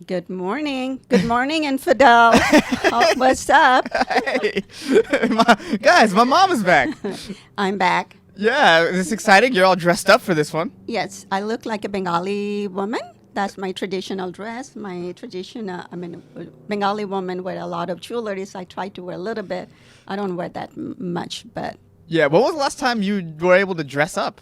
Good morning. Good morning, Infidel. What's up? Hey, guys, my mom is back. I'm back. Yeah, is this exciting? You're all dressed up for this one. Yes, I look like a Bengali woman. That's my traditional dress. My traditional, Bengali woman wear a lot of jewelry. So I try to wear a little bit. I don't wear that much, but. Yeah, when was the last time you were able to dress up?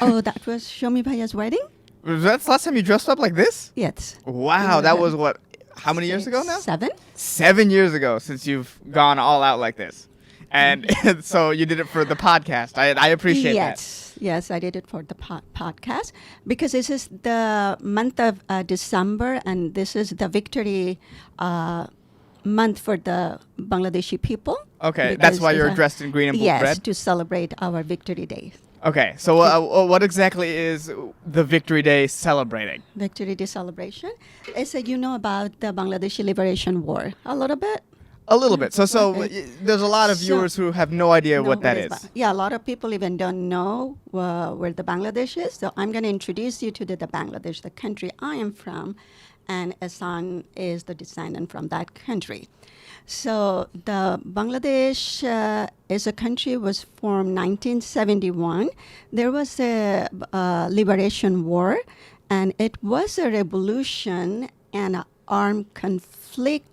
Oh, that was Shomi Bhaya's wedding? Was that the last time you dressed up like this? Yes. Wow, that was what? How many years ago now? 7. 7 years ago since you've gone all out like this. And so you did it for the podcast. I appreciate that. Yes, I did it for the podcast because this is the month of December and this is the victory month for the Bangladeshi people. Okay, that's why you're dressed in green and blue red? Yes, to celebrate our victory day. Okay, so what exactly is the Victory Day celebrating? Victory Day celebration is about the Bangladeshi Liberation War. A little bit. A little bit. So there's a lot of viewers who have no idea what that is. Yeah, a lot of people even don't know where the Bangladesh is. So I'm going to introduce you to the Bangladesh, the country I am from, and Ehsan is the descendant from that country. So the Bangladesh is a country was formed 1971. There was a liberation war, and it was a revolution and an armed conflict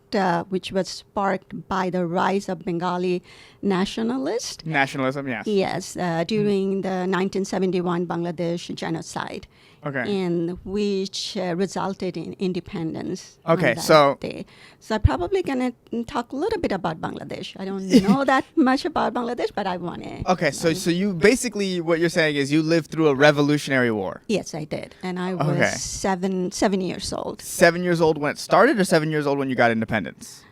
which was sparked by the rise of Bengali nationalists. Nationalism, yes. Yes, during the 1971 Bangladesh genocide. Okay. And which resulted in independence. Okay, on that so day. So I'm probably going to talk a little bit about Bangladesh. I don't know that much about Bangladesh, but I want to. Okay, so you basically, what you're saying is you lived through a revolutionary war. Yes, I did. And I was 7 years old. 7 years old when it started or 7 years old when you got independence?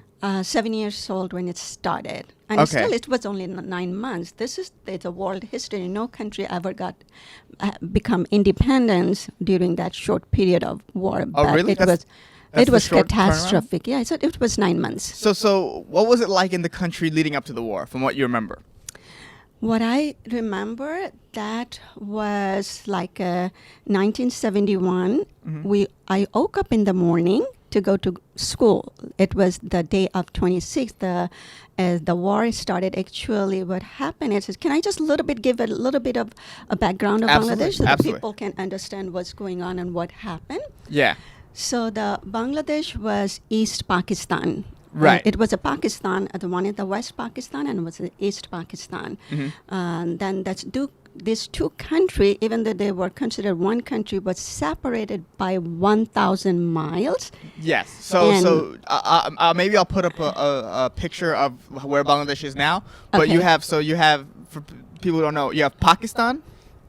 7 years old when it started. And Okay. still, it was only 9 months. It's a world history. No country ever become independence during that short period of war. Oh, But really? It That's was the short catastrophic. Yeah, so it was 9 months. So what was it like in the country leading up to the war, from what you remember? What I remember, that was like 1971. I woke up in the morning to go to school. It was the day of 26th. The war started. Actually, what happened is, can I just give a little bit of a background of Absolutely, Bangladesh so that absolutely. people can understand what's going on and what happened? Yeah. So the Bangladesh was East Pakistan. Right. It was a Pakistan, the one in the West Pakistan, and it was the East Pakistan. Then these two countries, even though they were considered one country, was separated by 1,000 miles. Yes. So maybe I'll put up a picture of where Bangladesh is now. But Okay. you have, for people who don't know, you have Pakistan,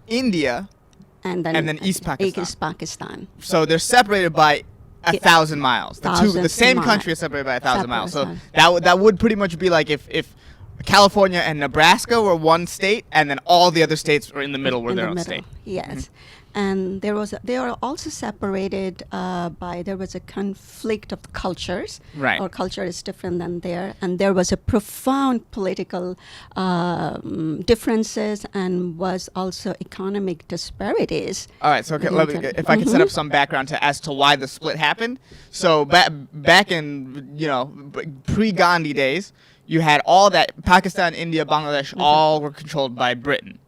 India, And then East Pakistan. East Pakistan. So they're separated by 1,000 miles. The same miles. country is separated by 1,000 miles. So Separated. that would pretty much be like if California and Nebraska were one state, and then all the other states were in the middle, were In their the own middle. state. Yes. And they are also separated there was a conflict of cultures. Right. Our culture is different than there. And there was a profound political differences and was also economic disparities. All right, so if I could set up some background as to why the split happened. So back in pre-Gandhi days, you had all that Pakistan, India, Bangladesh, all were controlled by Britain,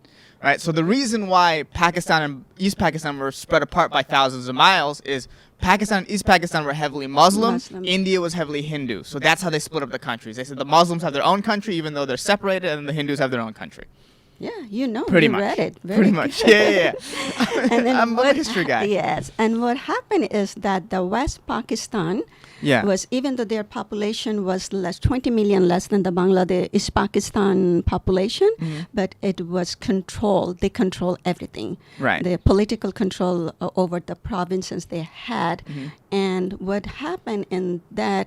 right? So the reason why Pakistan and East Pakistan were spread apart by thousands of miles is Pakistan and East Pakistan were heavily Muslim, Muslims. India was heavily Hindu. So that's how they split up the countries. They said the Muslims have their own country, even though they're separated, and the Hindus have their own country. Yeah, Pretty you much. read it. Pretty much. Yeah. And then I'm a history guy. Yes, and what happened is that the West Pakistan was, even though their population was 20 million less than the Bangladesh East Pakistan population, but it was controlled. They control everything. Right. The political control over the provinces they had, and what happened in that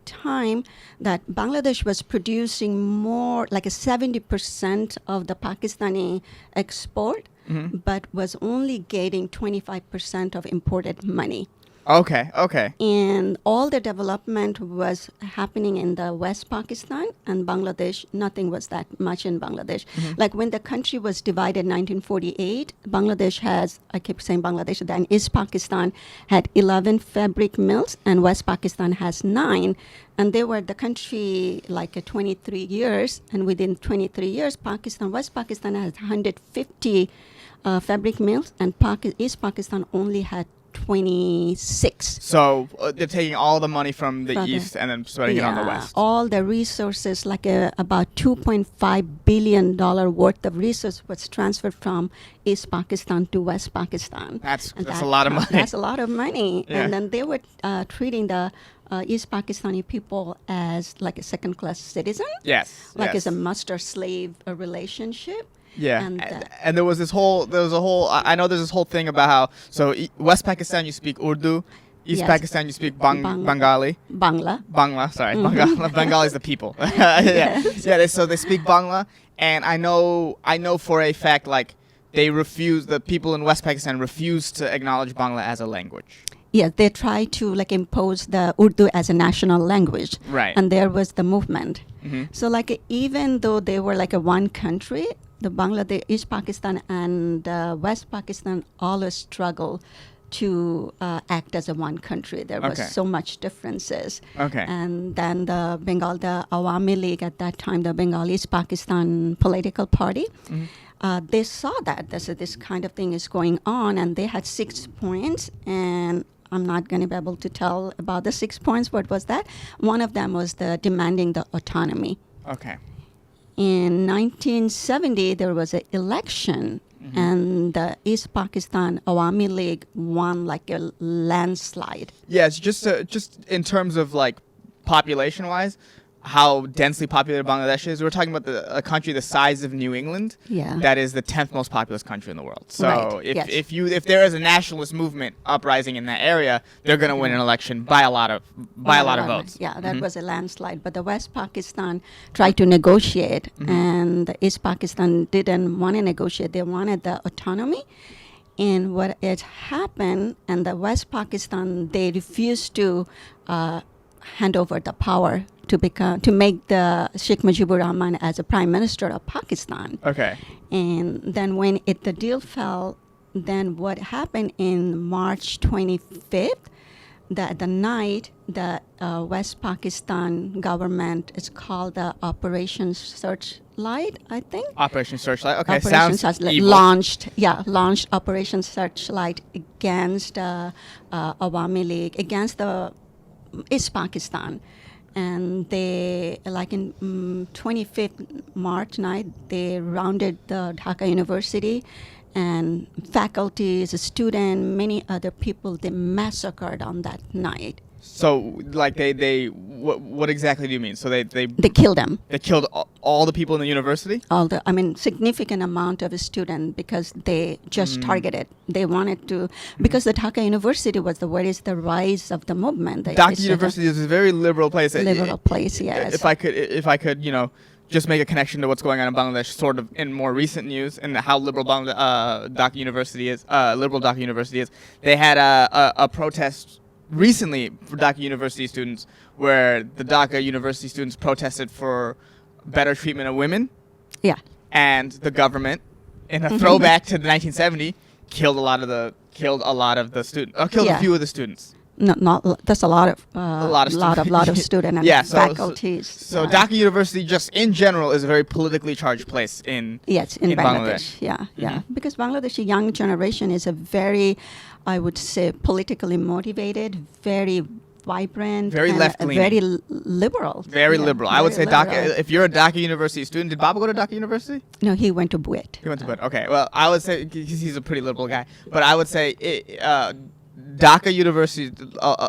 time, that Bangladesh was producing more, like a 70% of the Pakistani export, but was only getting 25% of imported money. Okay. Okay. And all the development was happening in the West Pakistan and Bangladesh. Nothing was that much in Bangladesh. Like when the country was divided in 1948, Bangladesh has, I keep saying Bangladesh, then East Pakistan had 11 fabric mills and West Pakistan has 9. And they were the country like 23 years. And within 23 years, West Pakistan has 150 fabric mills and East Pakistan only had 26. So they're taking all the money from the east and then spreading it on the west. All the resources, like about $2.5 billion worth of resources was transferred from East Pakistan to West Pakistan. That's a lot of money. That's a lot of money. Yeah. And then they were treating the East Pakistani people as like a second-class citizen. Yes. Like yes. it's a master-slave relationship. Yeah, And, and there was a whole. I know there's this whole thing about how West Pakistan you speak Urdu, East Yes. Pakistan you speak Bengali. Bangla. Sorry, Bengali is the people. Yeah, so they speak Bangla, and I know for a fact like the people in West Pakistan refuse to acknowledge Bangla as a language. Yes, they try to like impose the Urdu as a national language. Right. And there was the movement. Mm-hmm. So like even though they were like a one country, the Bangladesh, East Pakistan and West Pakistan always struggle to act as a one country. There was Okay. so much differences. Okay. And then the Awami League at that time, the Bengal East Pakistan political party, they saw that this kind of thing is going on, and they had 6 points, and I'm not going to be able to tell about the 6 points. What was that? One of them was the demanding the autonomy. Okay. In 1970, there was an election, and the East Pakistan Awami League won like a landslide. Yes, just in terms of like population-wise, how densely populated Bangladesh is. We're talking about a country the size of New England. Yeah. That is the 10th most populous country in the world. So Right, if there is a nationalist movement uprising in that area, they're going to win an election by a lot of votes. Yeah, that was a landslide. But the West Pakistan tried to negotiate, and the East Pakistan didn't want to negotiate. They wanted the autonomy. And what it happened, and the West Pakistan, they refused to hand over the power to make the Sheikh Mujibur Rahman as a prime minister of Pakistan. Okay. And then when the deal fell, then what happened in March 25th, the night the West Pakistan government is called the Operation Searchlight, I think. Operation Searchlight. Okay, Operation sounds Searchlight evil. launched Operation Searchlight against Awami League, against the East Pakistan. And they, like in 25th March night, they rounded the Dhaka University, and faculties, students, many other people, they massacred on that night. So, like, what exactly do you mean? So they killed them. They killed all the people in the university? Significant amount of students, because they just targeted. They wanted to, because the Dhaka University was where is the rise of the movement. Dhaka University is a very liberal place. Liberal place, yes. If I could, just make a connection to what's going on in Bangladesh, sort of in more recent news, and how liberal Dhaka University is. Liberal Dhaka University is. They had a protest recently for Dhaka University students, where the Dhaka University students protested for better treatment of women. Yeah. And the government, in a throwback to the 1970, killed a few of the students. No, that's a lot of students and Yeah, faculties. So Dhaka University, just in general, is a very politically charged place in Bangladesh. Yeah. Because Bangladeshi young generation is a very, I would say, politically motivated, very vibrant, very left-leaning, very liberal. Very liberal. I would say liberal. Dhaka. If you're a Dhaka University student, did Baba go to Dhaka University? No, he went to Buet. He went to Buet. Okay. Well, I would say he's a pretty liberal guy, but I would say Dhaka University,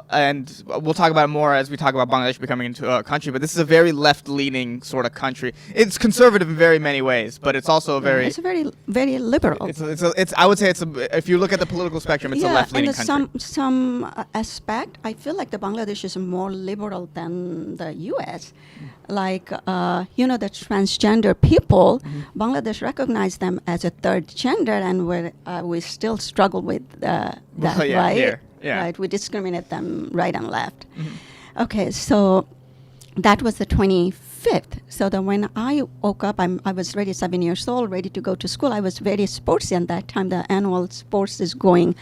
and we'll talk about it more as we talk about Bangladesh becoming into a country, but this is a very left-leaning sort of country. It's conservative in very many ways, but it's also It's very, very liberal. I would say if you look at the political spectrum, it's a left-leaning country. Some aspect, I feel like the Bangladesh is more liberal than the U.S. Like, the transgender people, Bangladesh recognize them as a third gender, and we still struggle with that, right? Here. Yeah. right? We discriminate them right and left. Mm-hmm. Okay, so that was the 25th. So then when I woke up, I was already 7 years old, ready to go to school. I was very sportsy at that time. The annual sports is going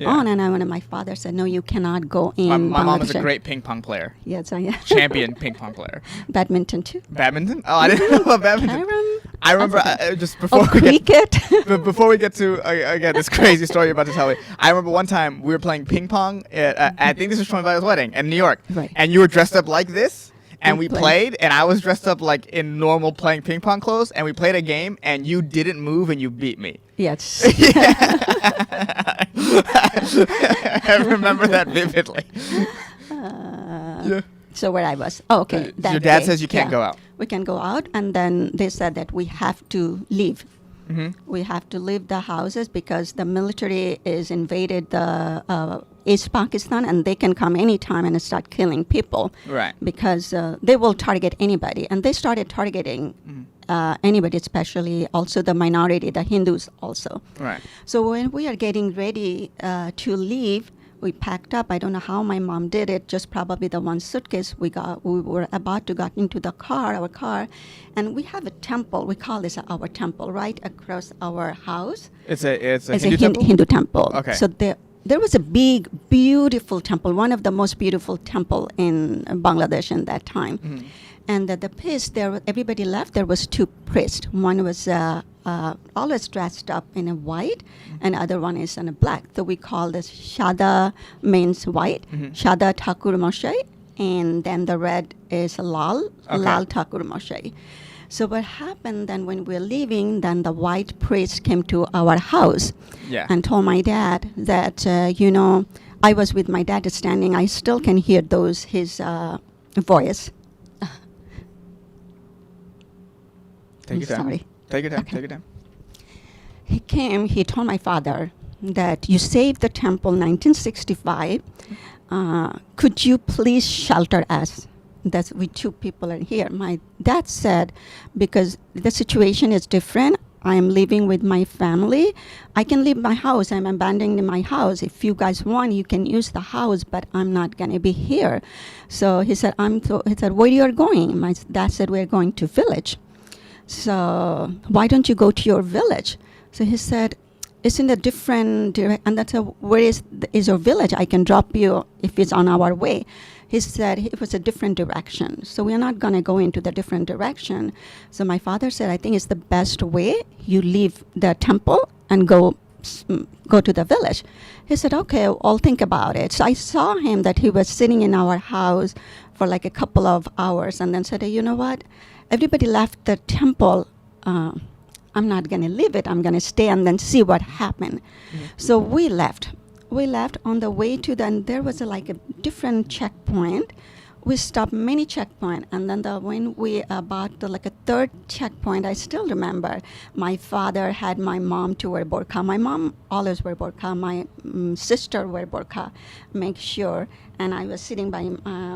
on. And my father said, no, you cannot go in. My mom is a great ping pong player. Yes, I am. Champion ping pong player. Badminton too. Badminton? Oh, I didn't know about badminton. I remember just before cricket. Before we get to again this crazy story you're about to tell me, I remember one time we were playing ping pong. I think this was from my wedding in New York, Right. And you were dressed up like this, and we played. played, and I was dressed up like in normal playing ping pong clothes, and we played a game, and you didn't move, and you beat me. Yes. I remember that vividly. Yeah. So where I was. Oh, okay. Your dad says you can't go out. We can go out, and then they said that we have to leave. Mm-hmm. We have to leave the houses because the military is invaded the East Pakistan, and they can come anytime and start killing people. Right. Because they will target anybody, and they started targeting anybody, especially also the minority, the Hindus also. Right. So when we are getting ready to leave, we packed up. I don't know how my mom did it. Just probably the one suitcase we got. We were about to get into our car, and we have a temple. We call this our temple right across our house. It's a Hindu temple? Hindu temple. Okay. So there was a big, beautiful temple, one of the most beautiful temple in Bangladesh in that time. Mm-hmm. And the priest there, everybody left. There was two priests. One was always dressed up in a white, and other one is in a black. So we call this Shada means white, Shada Thakur Moshe, and then the red is Lal, Lal Thakur Moshe. So what happened then when we were leaving, then the white priest came to our house and told my dad that, I was with my dad standing. I still can hear his voice. Take your time. Sorry. Take your time. Okay. Take your time. He came, he told my father that you saved the temple 1965. Could you please shelter us? That's we two people are here. My dad said, because the situation is different, I am living with my family. I can leave my house. I'm abandoning my house. If you guys want, you can use the house, but I'm not going to be here. So he said, where you are going? My dad said, we're going to village. So why don't you go to your village? So he said, it's in a different direction. And that's where is your village? I can drop you if it's on our way. He said it was a different direction. So we're not going to go into the different direction. So my father said, I think it's the best way. You leave the temple and go to the village. He said, okay, I'll think about it. So I saw him that he was sitting in our house for like a couple of hours and then said, hey, you know what? Everybody left the temple. I'm not going to leave it. I'm going to stay and then see what happened. Mm-hmm. So we left. On the way to then there was a different checkpoint. We stopped many checkpoints, and then when we about a third checkpoint, I still remember my father had my mom to wear burqa. My mom always wear burqa. My sister wear burqa, make sure. And I was sitting by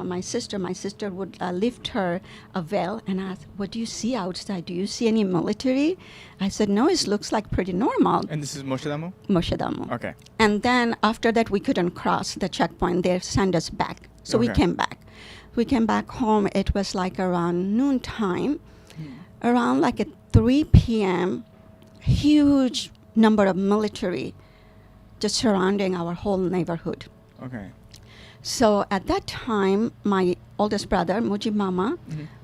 my sister. My sister would lift her a veil and ask, what do you see outside? Do you see any military? I said, no, it looks like pretty normal. And this is Moshe Damu? Moshe Damu. Okay. And then after that, we couldn't cross the checkpoint. They sent us back. So we came back. We came back home. It was around noon time. Around at 3 p.m., huge number of military just surrounding our whole neighborhood. Okay. So at that time, my oldest brother, Mujib Mama,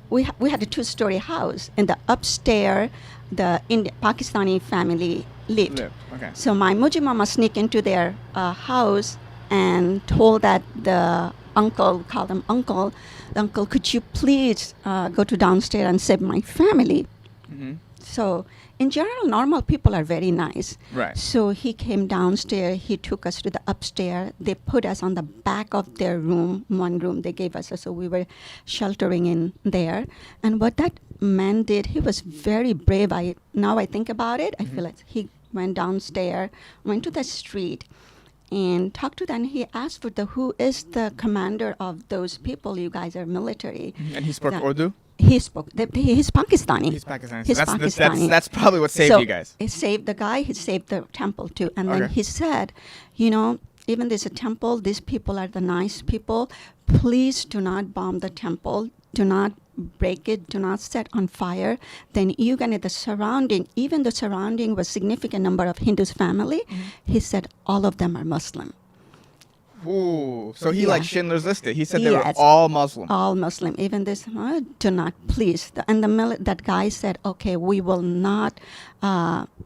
we had a 2-story house. In the upstairs, the Pakistani family lived. Okay. So my Mujib Mama sneaked into their house and told that the uncle, called him uncle, could you please go to downstairs and save my family? Mm-hmm. So in general, normal people are very nice. Right. So he came downstairs. He took us to the upstairs. They put us on the back of their room, one room they gave us. So we were sheltering in there. And what that man did, he was very brave. Now I think about it, I feel like he went downstairs, went to the street, and talked to them. He asked for who is the commander of those people. You guys are military. And he spoke Urdu? He spoke. He's Pakistani. He's Pakistani. He's Pakistani. That's probably what saved you guys. He saved the guy. He saved the temple too. And Okay. then he said, even this temple, these people are the nice people. Please do not bomb the temple. Do not break it. Do not set on fire. Then you can, the surrounding, even the surrounding was significant number of Hindus family. He said all of them are Muslim. Ooh. So he Yeah. like Schindler's Listed. He said they were Yes. all Muslim. All Muslim. Even this, do not, please. And that guy said, okay, we will not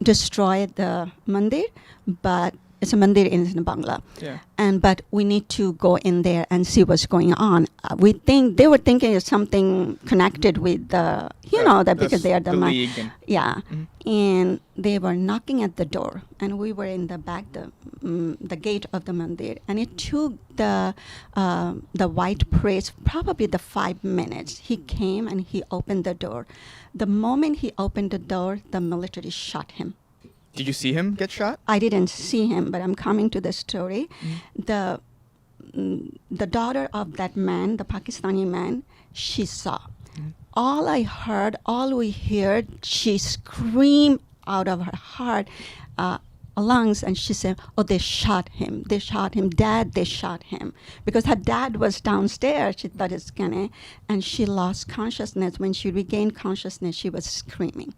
destroy the mandir, but it's a mandir in Bangla. Yeah. But we need to go in there and see what's going on. We think they were thinking it's something connected with the, because they are the league. And, yeah. And they were knocking at the door, and we were in the back, the gate of the mandir, and it took the white priest probably the 5 minutes. He came and he opened the door. The moment he opened the door, the military shot him. did you see him get shot? I didn't see him, but I'm coming to the story. The daughter of that man, the Pakistani man, she saw. All I heard, all we heard, she screamed out of her heart, lungs, and she said, "Oh, they shot him! They shot him, Dad! They shot him!" Because her dad was downstairs. She thought it's gonna, and she lost consciousness. When she regained consciousness, she was screaming.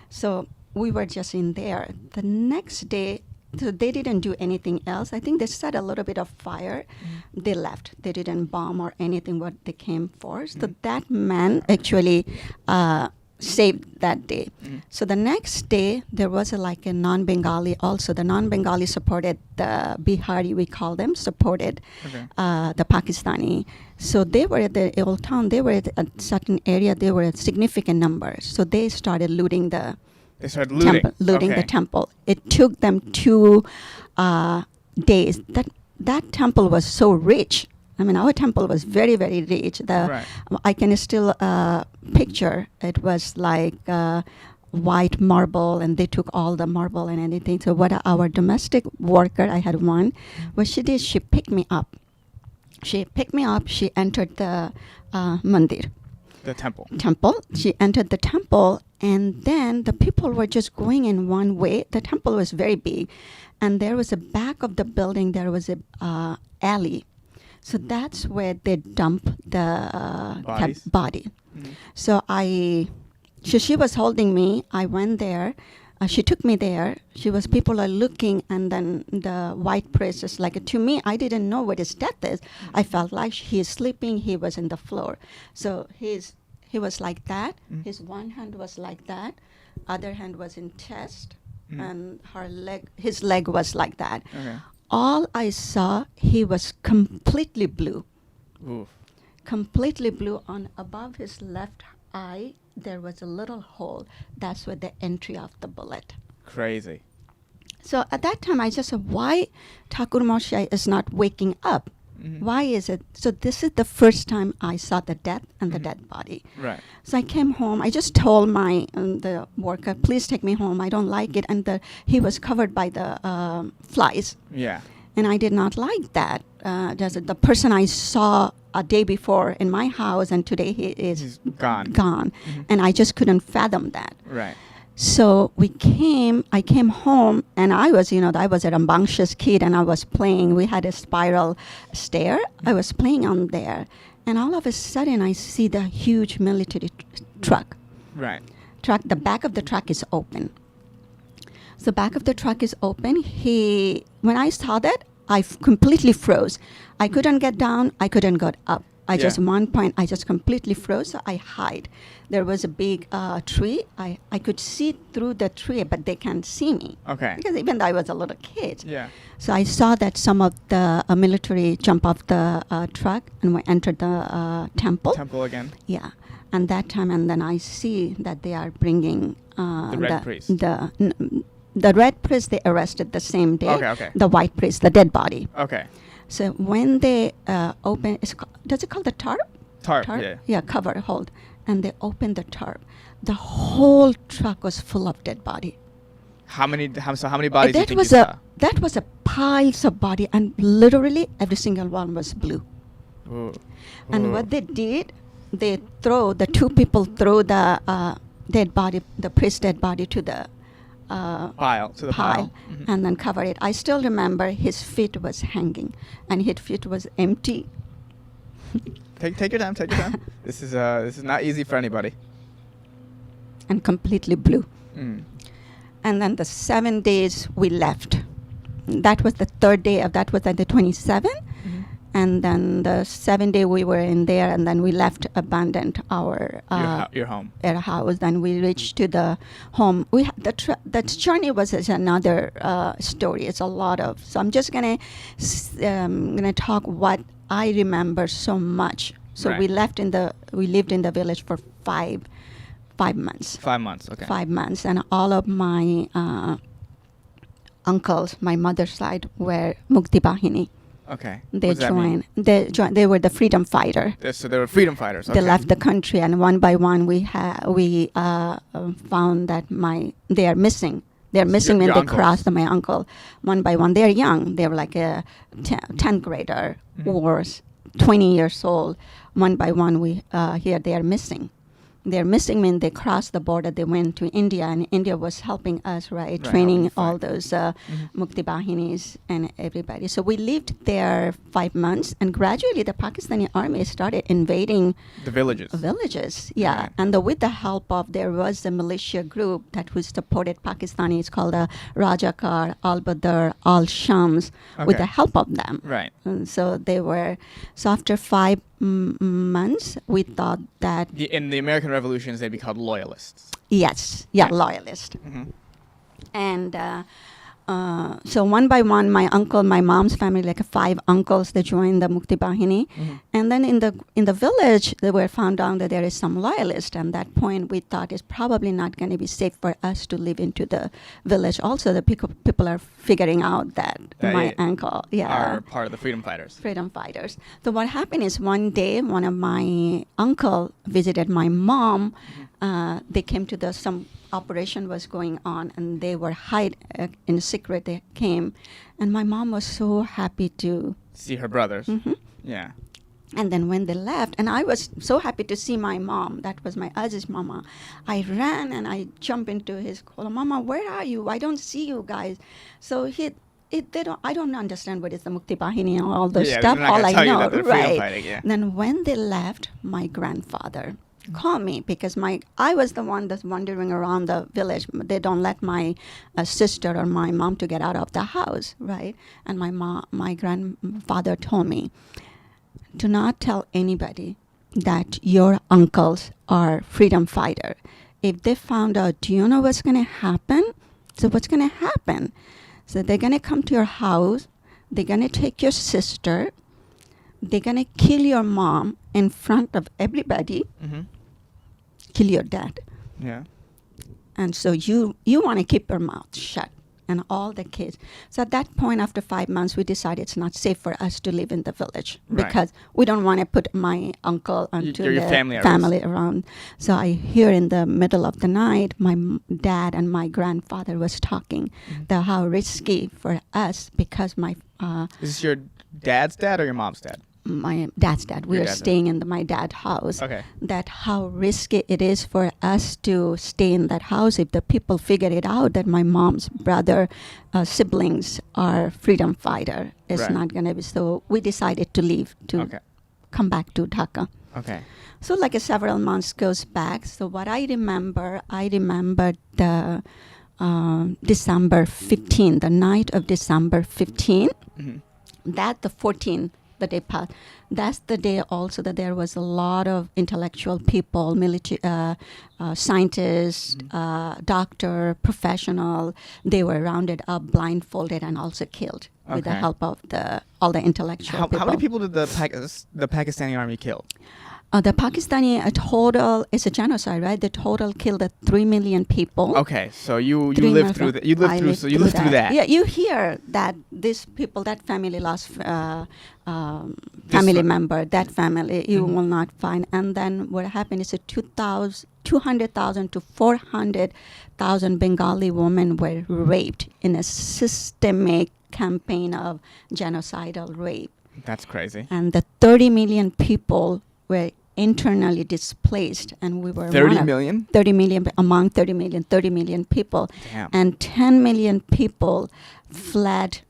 So we were just in there. The next day, so they didn't do anything else. I think they set a little bit of fire. They left. They didn't bomb or anything what they came for. So that man actually saved that day. So the next day, there was like a non-Bengali also. The non-Bengali supported the Bihari, we call them, supported the Pakistani. So they were at the old town. They were at a certain area. They were a significant number. So they started looting the They started looting. looting Okay. the temple. It took them 2 days. That temple was so rich. I mean, our temple was very, very rich. Right. I can still picture it was like white marble, and they took all the marble and anything. So what our domestic worker, I had one, what she did, she picked me up. She entered the mandir. The temple. She entered the temple, and then the people were just going in one way. The temple was very big, and there was a back of the building, there was a alley. So that's where they dump the body. So she was holding me. I went there. She took me there. People are looking, and then the white priest is like, to me, I didn't know what his death is. I felt like he's sleeping. He was in the floor. So he was like that. His one hand was like that. Other hand was in chest, and his leg was like that. Okay. All I saw, he was completely blue. Oof. Completely blue. On above his left eye, there was a little hole. That's where the entry of the bullet. Crazy. So at that time, I just said, why Thakur Moshai is not waking up? Why is it? So this is the first time I saw the death and the dead body. Right. So I came home. I just told the worker, please take me home. I don't like it. And he was covered by the flies. Yeah. And I did not like that. The person I saw a day before in my house, and today he is He's gone. And I just couldn't fathom that. Right. So I came home, and I was a rambunctious kid, and I was playing. We had a spiral stair. I was playing on there, and all of a sudden I see the huge military truck. Right. The back of the truck is open. So the back of the truck is open. When I saw that, I completely froze. I couldn't get down. I couldn't get up. Just one point, I just completely froze. So I hide. There was a big tree. I could see through the tree, but they can't see me. Okay. Because even though I was a little kid. Yeah. So I saw that some of the military jump off the truck and we entered the temple. Temple again. Yeah. And that time, and then I see that they are bringing The red priest. The red priest, they arrested the same day. Okay. The white priest, the dead body. Okay. So when they open, does it call the tarp? Tarp. Yeah. Yeah, cover, hold. And they opened the tarp. The whole truck was full of dead body. How many bodies do you think you saw? That was a piles of body, and literally every single one was blue. Ooh. And Ooh. what they did, the two people throw the dead body, the priest's dead body to the pile. To the pile. Mhm. and then cover it. I still remember his feet was hanging, and his feet was empty. Take your time. Take your time. This is not easy for anybody. And completely blue. Mm. And then the 7 days we left. That was the third day of that was at the 27th. Mhm. And then the 7th day we were in there, and then we left, abandoned our Your home. our house. Then we reached to the home. We that journey was another story. It's a lot of. So I'm just gonna talk what I remember so much. So Right. we lived in the village for 5 months. 5 months. Okay. 5 months, and all of my uncles, my mother's side, were Mukti Bahini. Okay. They What does that mean? joined. They were the freedom fighter. So they were freedom fighters. Okay. They left the country, and one by one, we found that they are missing. They're missing when your they uncles. crossed my uncle. One by one, they're young. They were like a 10th grader Mhm. or 20 years old. One by one, we hear they are missing. They're missing when they crossed the border. They went to India, and India was helping us, right? Training helping all fight. those Mhm. Mukti Bahinis and everybody. So we lived there 5 months, and gradually the Pakistani army started invading The villages. villages. Yeah, Right. and with the help of, there was a militia group that was supported Pakistani. It's called the Rajakar, Al-Badr, Al-Shams, with Okay. the help of them. Right. And so they were. So after 5 months, we thought that In the American revolutions, they'd be called loyalists. yes, yeah, loyalist. Mm-hmm. And so one by one, my uncle, my mom's family, like 5 uncles, they joined the Mukti Bahini. Mhm. And then in the village, they were found out that there is some loyalist. And that point, we thought it's probably not going to be safe for us to live into the village. Also, the people are figuring out that That my it uncle, Are part of the freedom fighters. freedom fighters. So what happened is one day, one of my uncle visited my mom. They came to some operation was going on, and they were in secret. They came, and my mom was so happy to. See her brothers. Mhm. Yeah. And then when they left, and I was so happy to see my mom. That was my Aziz mama. I ran and I jumped into his call. Mama, where are you? I don't see you guys. So I don't understand what is the Mukti Bahini and all those Yeah, stuff. they're not All gonna I tell you know, that they're freedom right? fighting, yeah. Then when they left, my grandfather called me because I was the one that's wandering around the village. They don't let my sister or my mom to get out of the house, right? And my grandfather told me, do not tell anybody that your uncles are freedom fighter. If they found out, do you know what's going to happen? So what's going to happen? So they're going to come to your house. They're going to take your sister. They're going to kill your mom in front of everybody. Mm-hmm. Kill your dad. Yeah. And so you want to keep your mouth shut. And all the kids. So at that point, after 5 months, we decided it's not safe for us to live in the village Right. because we don't want to put my uncle onto Your the family at family around. So I hear in the middle of the night, my dad and my grandfather was talking about how risky for us because Is this your dad's dad or your mom's dad? my dad's dad. We Your are dad's dad. staying in my dad's house. Okay. That how risky it is for us to stay in that house if the people figure it out that my mom's brother siblings are freedom fighter. It's Right. not going to be. So we decided to leave to Okay. come back to Dhaka. Okay. So like several months goes back. So what I remember the December 15, the night of December 15. Mm-hmm. That the 14th, the day passed. That's the day also that there was a lot of intellectual people, military scientists, doctor, professional. They were rounded up, blindfolded, and also killed with the Okay. help of all the intellectual people. How many people did the Pakistani army kill? The Pakistani total is a genocide, right? The total killed 3 million people. Okay, so you 3 lived million through that. You I lived through. So you lived through that. Yeah, you hear that these people, that family lost family member, that family you will not find. And then what happened is 200,000 to 400,000 Bengali women were raped in a systemic campaign of genocidal rape. That's crazy. And the 30 million people were internally displaced, and we were 30 million? 30 million, among 30 million people. Damn. And 10 million people fled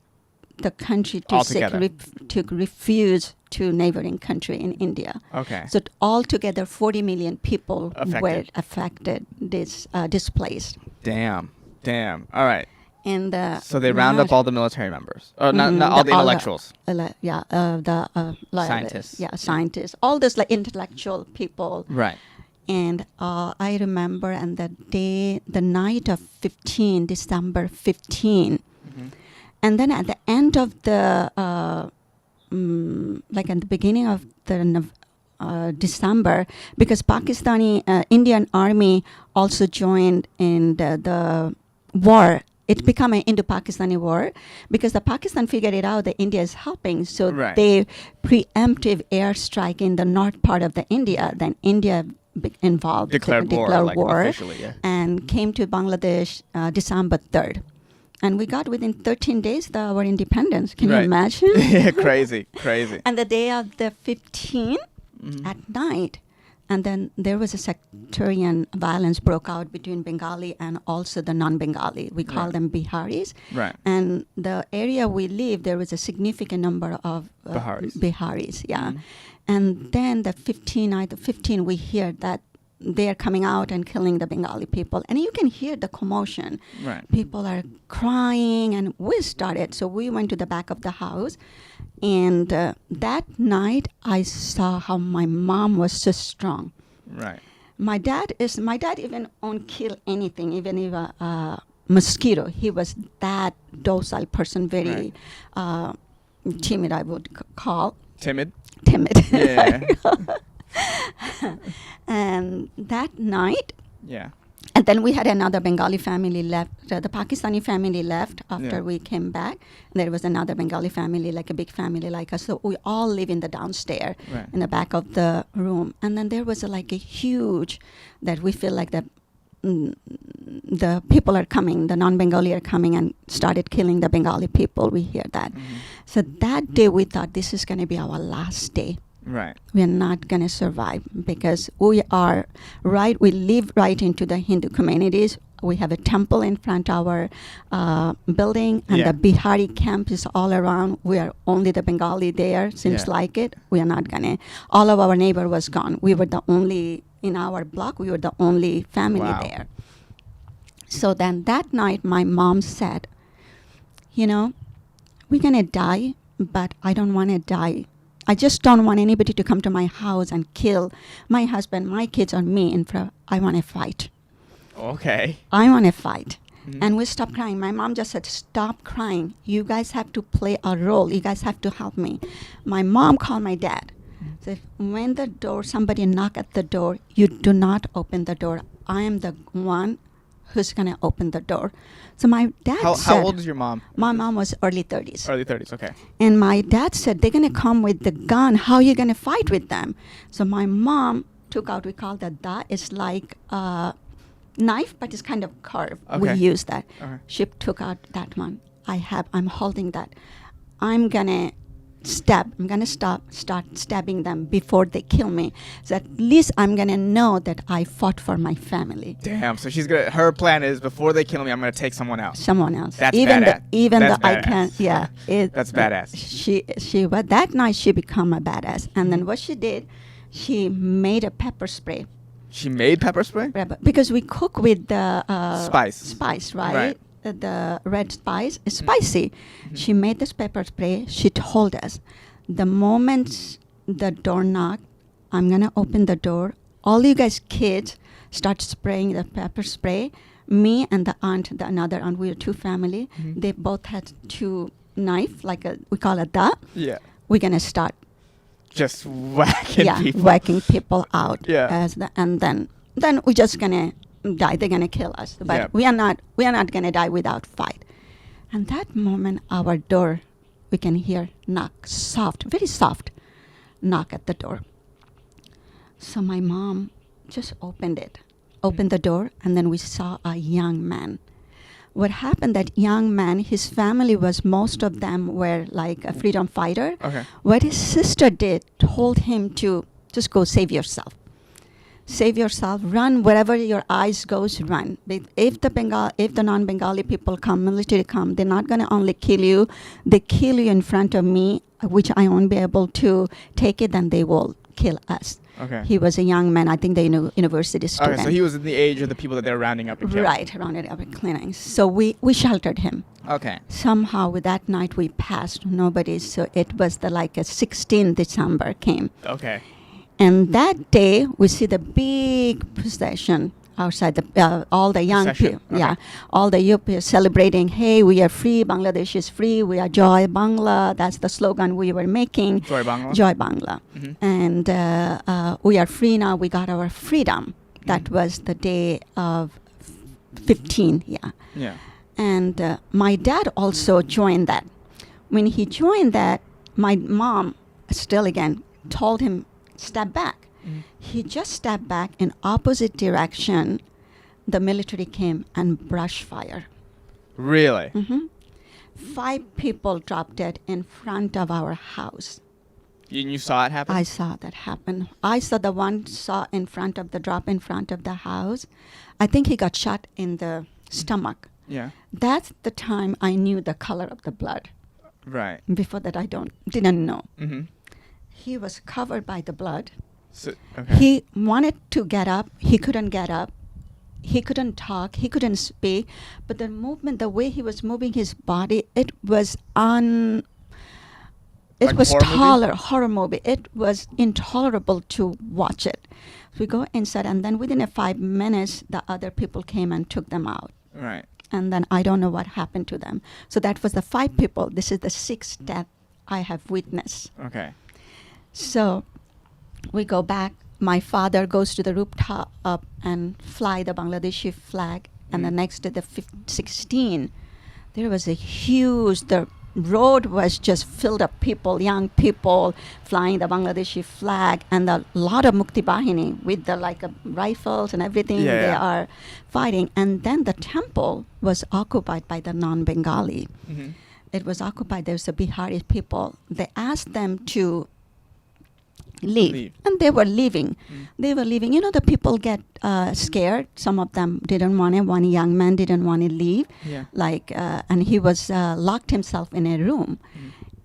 the country to Altogether. to refuse to neighboring country in India. Okay. So altogether 40 million people were Affected. displaced. Damn. All right. And So they round up all the military members. Not all the intellectuals. Scientists. Yeah, scientists. All those like intellectual people. Right. And I remember on the night of December 15, Mm-hmm. and then at the end of the, like at the beginning of the December, because Indian army also joined in the war. It became an Indo-Pakistani war because the Pakistan figured it out that India is helping. So Right. they preemptive airstrike in the north part of the India. Then India involved Declared war, officially, yeah. and came to Bangladesh December 3rd. And we got within 13 days our independence. Can you Right. imagine? Yeah, crazy. And the day of the 15th Mm-hmm. at night, and then there was a sectarian violence broke out between Bengali and also the non-Bengali. We call Right. them Biharis. Right. And the area we live, there was a significant number of Biharis. yeah. Mhm. And then the 15, we hear that they're coming out and killing the Bengali people. And you can hear the commotion. Right. People are crying, and we started. So we went to the back of the house. And that night, I saw how my mom was so strong. Right. My dad even won't kill anything, even if a mosquito. He was that docile person, very timid, I would call. Timid. Timid. Yeah. And that night, Yeah. and then we had another Bengali family left. The Pakistani family left after we came back. There was another Bengali family, like a big family like us. So we all live in the downstairs, Right. in the back of the room. And then there was like a huge, that we feel like the people are coming, the non-Bengali are coming and started killing the Bengali people. We hear that. Mhm. So that day we thought this is going to be our last day. Right. We are not going to survive because we live right into the Hindu communities. We have a temple in front of our building, and Yeah. the Bihari camp is all around. We are only the Bengali there. Seems Yeah. like it. We are not going to. All of our neighbor was gone. We were the only, in our block, we were the only family Wow. there. So then that night, my mom said, we're going to die, but I don't want to die. I just don't want anybody to come to my house and kill my husband, my kids, or me. I want to fight. Okay. I want to fight. Mhm. And we stopped crying. My mom just said, stop crying. You guys have to play a role. You guys have to help me. My mom called my dad. Said, when somebody knock at the door, you do not open the door. I am the one who's going to open the door. So my dad said... How old is your mom? My mom was early 30s. Early 30s, okay. And my dad said, they're going to come with the gun. How are you going to fight with them? So my mom took out, we call that da. It's like a knife, but it's kind of curved. We Okay. use that. Okay. She took out that one. I'm holding that. I'm going to start stabbing them before they kill me. So at least I'm going to know that I fought for my family. Damn. So her plan is before they kill me, I'm gonna take someone else. Someone else. That's even badass. That's I badass. can't. Yeah, That's badass. She but that night she become a badass, and then what she did, she made a pepper spray. She made pepper spray? Because we cook with the Spice, right? right. The red spice is spicy. Mm-hmm. She made this pepper spray. She told us, the moment the door knock, I'm gonna open the door. All you guys kids start spraying the pepper spray. Me and the another aunt, we were two family. Mhm. They both had two knife, we call it that. Yeah. We're gonna start Just whacking people. whacking people out. Yeah. And then we're just gonna die. They're gonna kill us. But Yeah. we are not gonna die without fight. And that moment, our door, we can hear knock, soft, very soft knock at the door. So my mom just opened the door, and then we saw a young man. What happened, that young man, his family most of them were like a freedom fighter. Okay. What his sister did, told him to Just go save yourself. Save yourself. Run wherever your eyes goes. Run. If the non-Bengali people come, military come, they're not going to only kill you. They kill you in front of me, which I won't be able to take it. Then they will kill us. Okay. He was a young man. I think the university student. Okay, so he was in the age of the people that they're rounding up and killing. Right, rounded up and cleaning. So we sheltered him. Okay. Somehow with that night we passed. Nobody. So it was the like a 16 December came. Okay. And that day, we see the big procession outside, all the young Procession, people, okay. yeah, all the youth people celebrating, hey, we are free, Bangladesh is free, we are Joy Bangla. That's the slogan we were making. Joy Bangla? Joy Bangla. Mhm. And we are free now, we got our freedom. That was the day of 15, yeah. Yeah. And my dad also joined that. When he joined that, my mom, still again, told him, step back. He just stepped back in opposite direction. The military came and brush fire. Really? 5 people dropped dead in front of our house. You saw it happen? I saw that happen. I saw the one drop in front of the house. I think he got shot in the stomach. Yeah. That's the time I knew the color of the blood. Right. Before that, I didn't know. Mm-hmm. He was covered by the blood. So, okay. He wanted to get up. He couldn't get up. He couldn't talk. He couldn't speak. But the movement, the way he was moving his body, it was Like horror movie. It was intolerable to watch it. So we go inside, and then within 5 minutes, the other people came and took them out. Right. And then I don't know what happened to them. So that was the 5 people. This is the 6th death I have witnessed. Okay. So we go back. My father goes to the rooftop up and fly the Bangladeshi flag. And the next day, the 16, there was a huge, the road was just filled up people, young people flying the Bangladeshi flag, and a lot of Mukti Bahini with the rifles and everything. Yeah, they yeah. are fighting. And then the temple was occupied by the non-Bengali. Mm-hmm. It was occupied. There was a Bihari people. They asked them to leave. And they were leaving. They were leaving. You know, the people get scared. Some of them didn't want it. One young man didn't want to leave. Yeah. And he was locked himself in a room.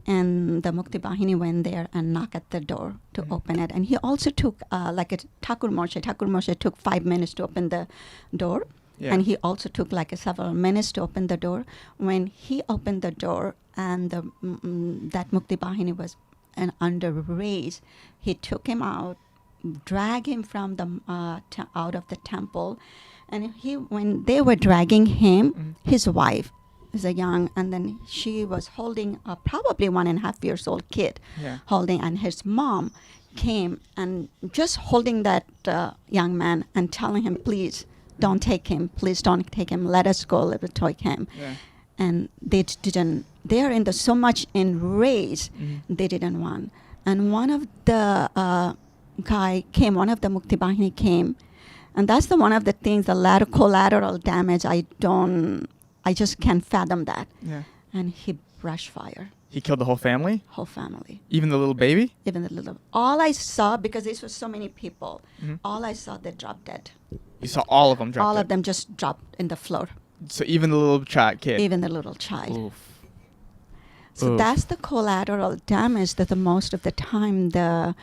And the Mukti Bahini went there and knocked at the door to open it. And he also took like a Thakur Moshe. Thakur Moshe took 5 minutes to open the door. Yeah. And he also took several minutes to open the door. When he opened the door and that Mukti Bahini was under raise, he took him out, dragged him from the out of the temple. And when they were dragging him, his wife is a young, and then she was holding a probably 1.5 years old kid, Yeah. holding, and his mom came and just holding that young man and telling him, please don't take him, please don't take him, let us go, let us take him. Yeah. And they didn't, they are in the so much enraged, they didn't want. And one of the guy came, one of the Mukti Bahini came, and that's the one of the things, the collateral damage, I just can't fathom that. Yeah. And he brushed fire, He killed the whole family? whole family, Even the little baby? even the little. All I saw, because this was so many people, all I saw, they dropped dead. You saw all of them drop All dead. of them just dropped in the floor, So even the little kid? even the little child. Oof. So Oof. that's the collateral damage that the most of the time the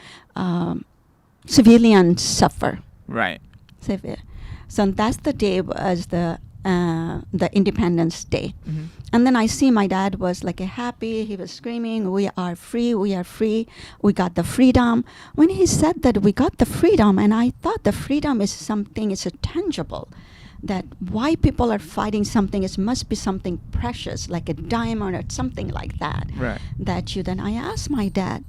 civilians suffer. Right. So that's the day was the Independence Day. Mm-hmm. And then I see my dad was happy. He was screaming, we are free, we are free. We got the freedom. When he said that we got the freedom, and I thought the freedom is something, it's a tangible, that why people are fighting something, it must be something precious, like a diamond or something like that. Right. Then I asked my dad,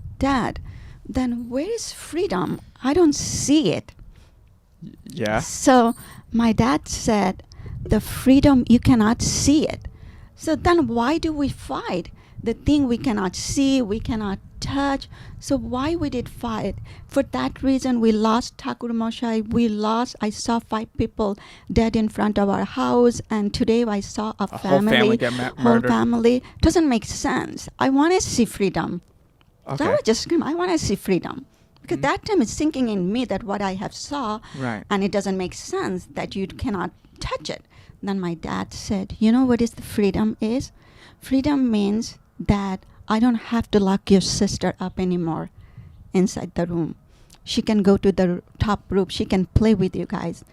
then where is freedom? I don't see it. Yeah. So my dad said, the freedom, you cannot see it. So then why do we fight? The thing we cannot see, we cannot touch. So why we did fight? For that reason, we lost Thakur Moshe. I saw 5 people dead in front of our house. And today I saw a family, whole family get whole murdered. family. Doesn't make sense. I want to see freedom. Okay. So I just scream, I want to see freedom. Because that time it's sinking in me that what I have saw, Right. and it doesn't make sense that you cannot touch it. Then my dad said, you know what is the freedom is? Freedom means that I don't have to lock your sister up anymore inside the room. She can go to the top room. She can play with you guys.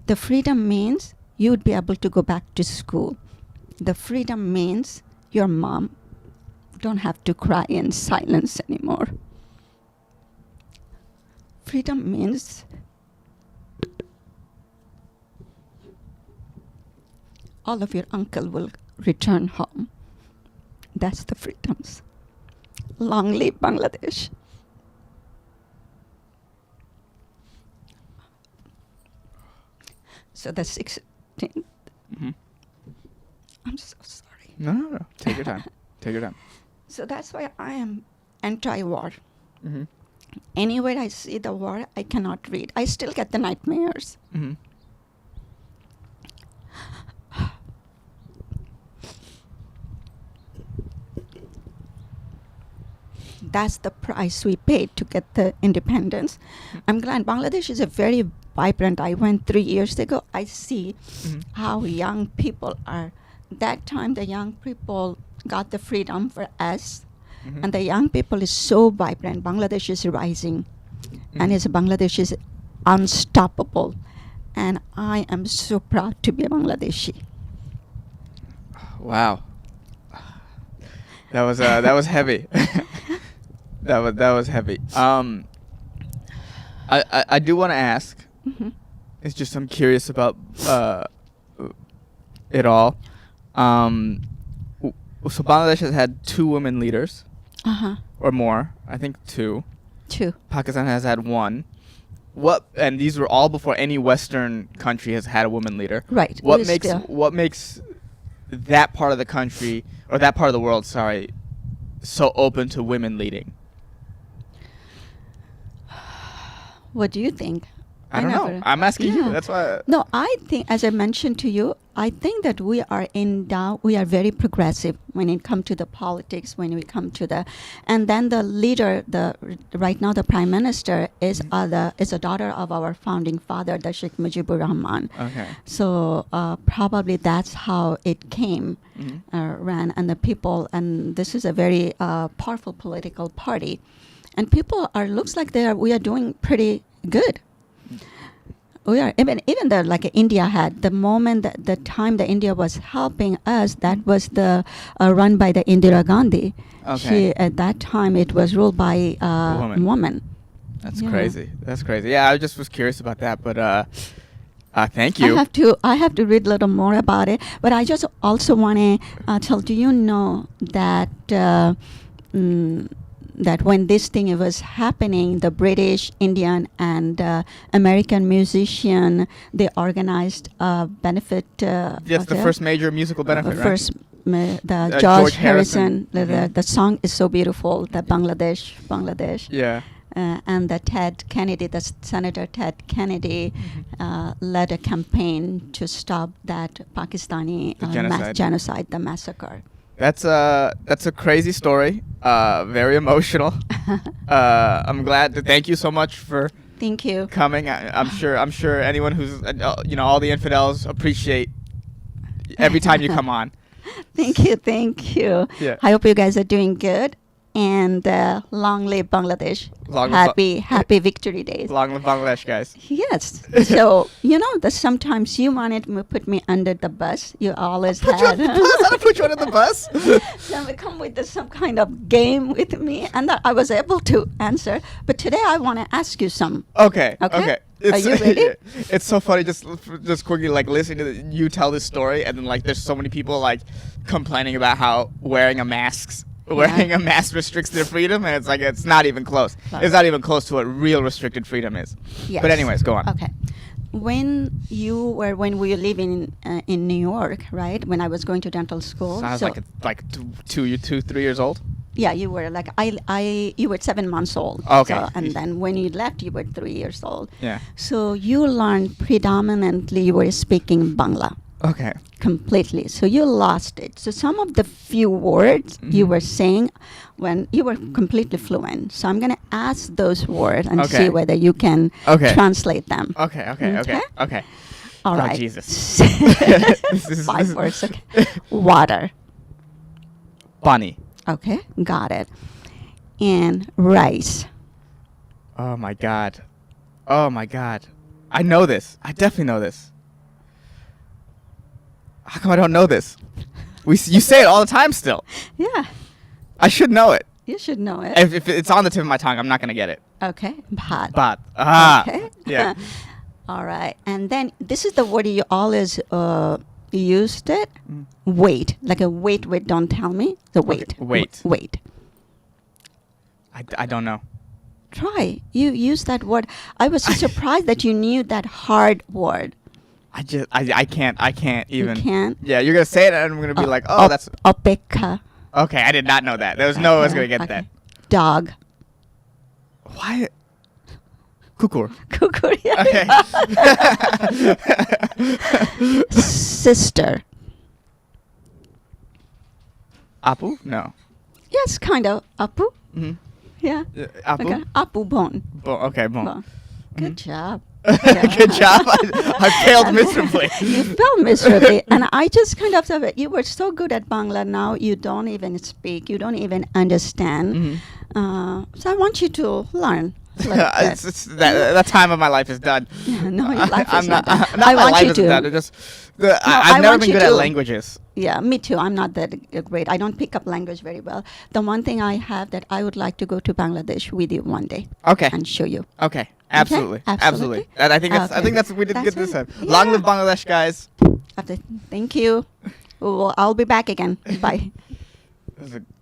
The freedom means you would be able to go back to school. The freedom means your mom don't have to cry in silence anymore. Freedom means all of your uncle will return home. That's the freedoms. Long live Bangladesh. So the 16th. Mhm. I'm so sorry. No. Take your time. Take your time. So that's why I am anti-war. Mm-hmm. Anywhere I see the war, I cannot read. I still get the nightmares. Mm-hmm. That's the price we paid to get the independence. I'm glad Bangladesh is a very vibrant. I went 3 years ago. I see how young people are. That time the young people got the freedom for us. Mm-hmm. And the young people is so vibrant. Bangladesh is rising. And Bangladesh is unstoppable. And I am so proud to be a Bangladeshi. Wow. That was heavy. that was heavy. I do want to ask. Mhm. It's just I'm curious about it all. So Bangladesh has had 2 women leaders Uh-huh. or more. I think 2. 2. Pakistan has had 1. And these were all before any Western country has had a woman leader. Right. What We're makes that part of the country or that part of the world, sorry, so open to women leading? What do you think? I don't know. I'm asking you. That's why. No, I think, as I mentioned to you, I think that we are we are very progressive when it comes to the politics, when we come to the, and then the leader, right now the prime minister is is a daughter of our founding father, the Sheikh Mujibur Rahman. Okay. So probably that's how it came, ran, and the people, and this is a very powerful political party, and people looks like we are doing pretty good. We are even the like India had the moment that the time that India was helping us, that was the run by the Indira Gandhi. Okay. At that time it was ruled by woman. That's Yeah. crazy. That's crazy. Yeah, I just was curious about that, but thank you. I have to read a little more about it, but I just also want to tell. Do you know that that when this thing was happening, the British, Indian, and American musician, they organized a benefit. Yes, the first major musical benefit, right? First, the George George Harrison. Harrison. The song is so beautiful. The Bangladesh. Yeah. And the Ted Kennedy, the Senator Ted Kennedy, led a campaign to stop that Pakistani genocide, the massacre. That's a crazy story. Very emotional. I'm glad. Thank you so much for Thank you. coming. I'm sure anyone who's all the infidels appreciate every time you come on. Thank you. Yeah. I hope you guys are doing good. And long live Bangladesh. Long live happy victory days. Long live Bangladesh, guys. Yes. So, that sometimes you wanted to put me under the bus. You always had. I put you under the bus. Then we come with some kind of game with me, and that I was able to answer. But today I want to ask you some. Okay. Okay. It's, Are you ready? It's so funny just quickly listening to you tell this story, and then there's so many people complaining about how wearing a mask restricts their freedom, and it's not even close. It's not even close to what real restricted freedom is. Yes. But anyways, go on. Okay. When we were living in New York, right? When I was going to dental school. So I was like 3 years old. Yeah, you were you were 7 months old. Okay. So, and then when you left, you were 3 years old. Yeah. So you learned predominantly you were speaking Bangla. Okay. completely. So you lost it. So some of the few words you were saying when you were completely fluent. So I'm going to ask those words and Okay. see whether you can Okay. translate them. Okay. Okay. Okay. Okay. All Oh, right. Jesus. Five words. Okay. Water. Bunny. Okay. Got it. And rice. Oh my God. Oh my God. I know this. I definitely know this. How come I don't know this? You say it all the time still. Yeah. I should know it. You should know it. If it's on the tip of my tongue, I'm not gonna get it. Okay. Bhat. But Okay. yeah. All right. And then this is the word you always used it. Wait. Like a wait, don't tell me. The wait. Okay, wait. Wait. I don't know. Try. You use that word. I was so surprised that you knew that hard word. I can't even. You can't? Yeah, you're gonna say it, and I'm gonna be like, oh, that's Opeka. okay. I did not know that. There was no way I was gonna get Okay. that. Dog. Why? Kukur. Kukuria. Okay. Sister. Apu? No. Yes, kind of. Apu. Mm-hmm. Yeah. Apu? Okay. Apu bon. Okay, bon. Bon. Good job. Good job. I failed miserably. You failed miserably. And I just kind of thought, you were so good at Bangla, now you don't even speak, you don't even understand. So I want you to learn. a little bit. That time of my life is done. Yeah, no, your life I'm is not. not done. Not I my want life you isn't to. done. It just, I I've never want been you good at to- languages. Yeah, me too. I'm not that great. I don't pick up language very well. The one thing I have that I would like to go to Bangladesh with you one day Okay. and show you. Okay. Absolutely. Absolutely. And I think that's. I Okay. think that's we did That's good this it. time. Long Yeah. live Bangladesh, guys. Thank you. Well, I'll be back again. Bye. This is a